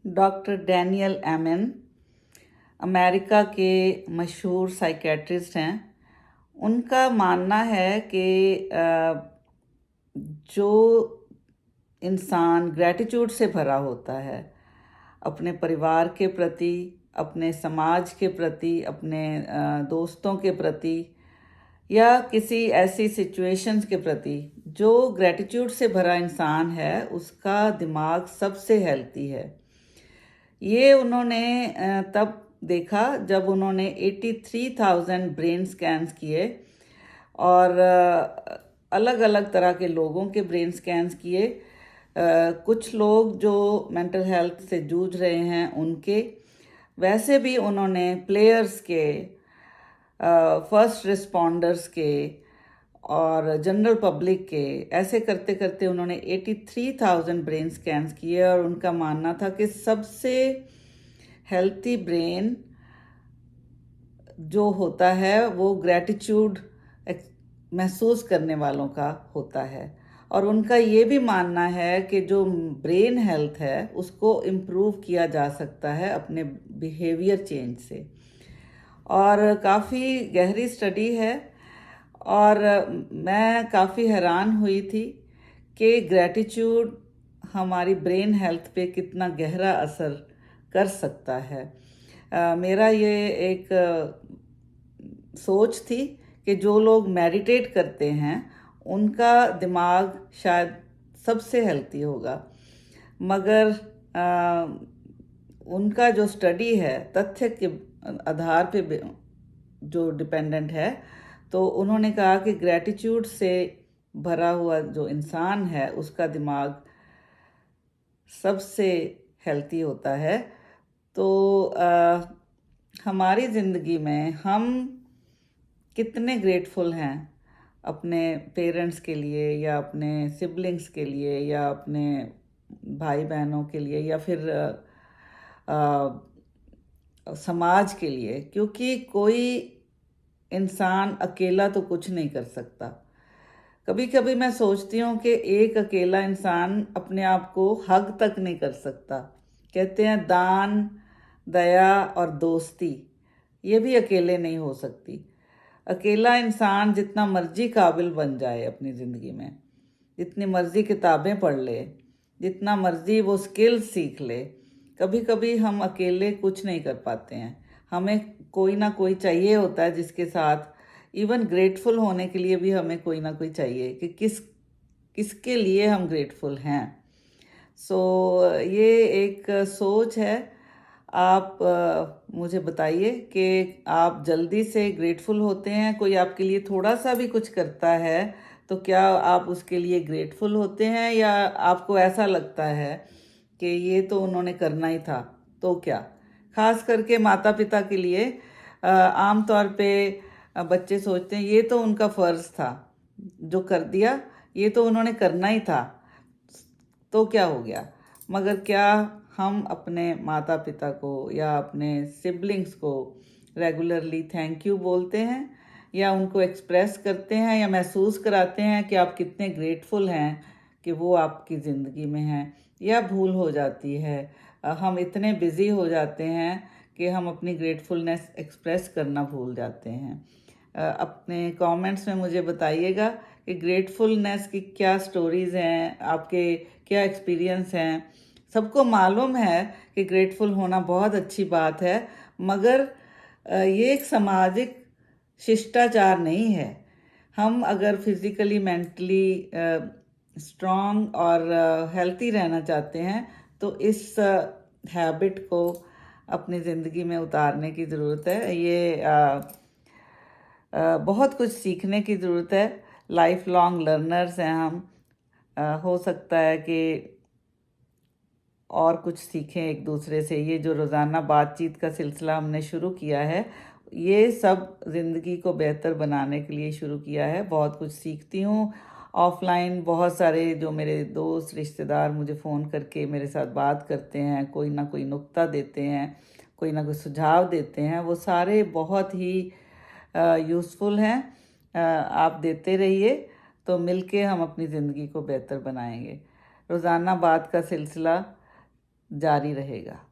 Doctor Daniel एमन America के मशहूर साइकेट्रिस्ट हैं। उनका मानना है कि जो इंसान ग्रैटिट्यूड से भरा होता है अपने परिवार के प्रति, अपने समाज के प्रति, अपने दोस्तों के प्रति या किसी ऐसी सिचुएशंस के प्रति, जो ग्रैटिट्यूड से भरा इंसान है उसका दिमाग सबसे हेल्थी है। ये उन्होंने तब देखा जब उन्होंने 83,000 ब्रेन स्कैन्स किए और अलग अलग तरह के लोगों के ब्रेन स्कैन्स किए। कुछ लोग जो मेंटल हेल्थ से जूझ रहे हैं उनके, वैसे भी उन्होंने प्लेयर्स के, फर्स्ट रिस्पॉन्डर्स के और जनरल पब्लिक के, ऐसे करते करते उन्होंने 83,000 ब्रेन स्कैन्स किए और उनका मानना था कि सबसे हेल्थी ब्रेन जो होता है वो ग्रैटिट्यूड महसूस करने वालों का होता है। और उनका ये भी मानना है कि जो ब्रेन हेल्थ है उसको इम्प्रूव किया जा सकता है अपने बिहेवियर चेंज से। और काफ़ी गहरी स्टडी है और मैं काफ़ी हैरान हुई थी कि ग्रैटिट्यूड हमारी ब्रेन हेल्थ पे कितना गहरा असर कर सकता है। मेरा ये एक सोच थी कि जो लोग मेडिटेट करते हैं उनका दिमाग शायद सबसे हेल्थी होगा, मगर उनका जो स्टडी है तथ्य के आधार पे जो डिपेंडेंट है, तो उन्होंने कहा कि ग्रैटिट्यूड से भरा हुआ जो इंसान है उसका दिमाग सबसे हेल्थी होता है। तो हमारी ज़िंदगी में हम कितने ग्रेटफुल हैं अपने पेरेंट्स के लिए या अपने सिबलिंग्स के लिए या अपने भाई बहनों के लिए या फिर समाज के लिए, क्योंकि कोई इंसान अकेला तो कुछ नहीं कर सकता। कभी कभी मैं सोचती हूँ कि एक अकेला इंसान अपने आप को हग तक नहीं कर सकता। कहते हैं दान, दया और दोस्ती ये भी अकेले नहीं हो सकती। अकेला इंसान जितना मर्जी काबिल बन जाए अपनी ज़िंदगी में, जितनी मर्जी किताबें पढ़ ले, जितना मर्जी वो स्किल सीख ले, कभी कभी हम अकेले कुछ नहीं कर पाते हैं। हमें कोई ना कोई चाहिए होता है जिसके साथ, इवन ग्रेटफुल होने के लिए भी हमें कोई ना कोई चाहिए कि किसके लिए हम ग्रेटफुल हैं। सो ये एक सोच है। आप मुझे बताइए कि आप जल्दी से ग्रेटफुल होते हैं, कोई आपके लिए थोड़ा सा भी कुछ करता है तो क्या आप उसके लिए ग्रेटफुल होते हैं, या आपको ऐसा लगता है कि ये तो उन्होंने करना ही था तो क्या। खास करके माता पिता के लिए आम तौर पे बच्चे सोचते हैं ये तो उनका फ़र्ज़ था, जो कर दिया ये तो उन्होंने करना ही था तो क्या हो गया। मगर क्या हम अपने माता पिता को या अपने सिबलिंग्स को रेगुलरली थैंक यू बोलते हैं, या उनको एक्सप्रेस करते हैं या महसूस कराते हैं कि आप कितने ग्रेटफुल हैं कि वो आपकी ज़िंदगी में हैं, या भूल हो जाती है। हम इतने बिज़ी हो जाते हैं कि हम अपनी ग्रेटफुलनेस एक्सप्रेस करना भूल जाते हैं। अपने कमेंट्स में मुझे बताइएगा कि ग्रेटफुलनेस की क्या स्टोरीज़ हैं, आपके क्या एक्सपीरियंस हैं। सबको मालूम है कि ग्रेटफुल होना बहुत अच्छी बात है, मगर ये एक सामाजिक शिष्टाचार नहीं है। हम अगर फिज़िकली मेंटली स्ट्रॉन्ग और हेल्थी रहना चाहते हैं तो इस हैबिट को अपनी ज़िंदगी में उतारने की ज़रूरत है। ये बहुत कुछ सीखने की ज़रूरत है। लाइफ लॉन्ग लर्नर्स हैं हम। हो सकता है कि और कुछ सीखें एक दूसरे से। ये जो रोज़ाना बातचीत का सिलसिला हमने शुरू किया है, ये सब ज़िंदगी को बेहतर बनाने के लिए शुरू किया है। बहुत कुछ सीखती हूँ ऑफलाइन। बहुत सारे जो मेरे दोस्त रिश्तेदार मुझे फ़ोन करके मेरे साथ बात करते हैं, कोई ना कोई नुक्ता देते हैं, कोई ना कोई सुझाव देते हैं, वो सारे बहुत ही यूज़फुल हैं। आप देते रहिए तो मिलके हम अपनी ज़िंदगी को बेहतर बनाएंगे। रोज़ाना बात का सिलसिला जारी रहेगा।